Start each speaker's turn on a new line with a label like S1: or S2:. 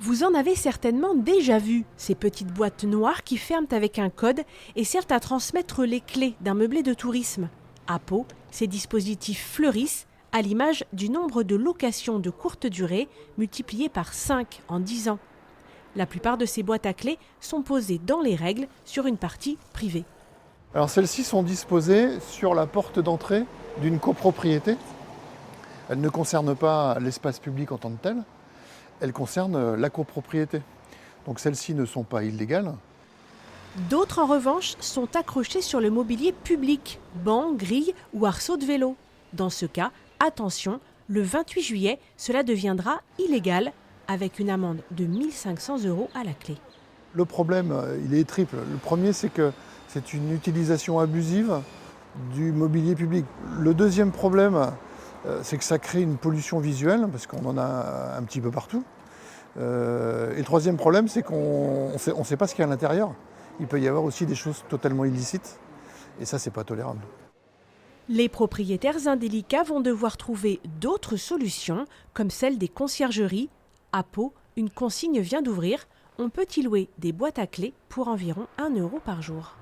S1: Vous en avez certainement déjà vu, ces petites boîtes noires qui ferment avec un code et servent à transmettre les clés d'un meublé de tourisme. À Pau, ces dispositifs fleurissent à l'image du nombre de locations de courte durée multiplié par 5 en 10 ans. La plupart de ces boîtes à clés sont posées dans les règles sur une partie privée.
S2: Alors celles-ci sont disposées sur la porte d'entrée d'une copropriété. Elles ne concernent pas l'espace public en tant que tel, elles concernent la copropriété. Donc celles-ci ne sont pas illégales.
S1: D'autres, en revanche, sont accrochées sur le mobilier public, bancs, grilles ou arceaux de vélo. Dans ce cas, attention, le 28 juillet, cela deviendra illégal avec une amende de 1 500 € à la clé.
S2: Le problème, il est triple. Le premier, c'est que c'est une utilisation abusive du mobilier public. Le deuxième problème, c'est que ça crée une pollution visuelle, parce qu'on en a un petit peu partout. Et le troisième problème, c'est qu'on ne sait pas ce qu'il y a à l'intérieur. Il peut y avoir aussi des choses totalement illicites, et ça, c'est pas tolérable.
S1: Les propriétaires indélicats vont devoir trouver d'autres solutions, comme celle des conciergeries. À Pau, une consigne vient d'ouvrir. On peut y louer des boîtes à clés pour environ 1 € par jour.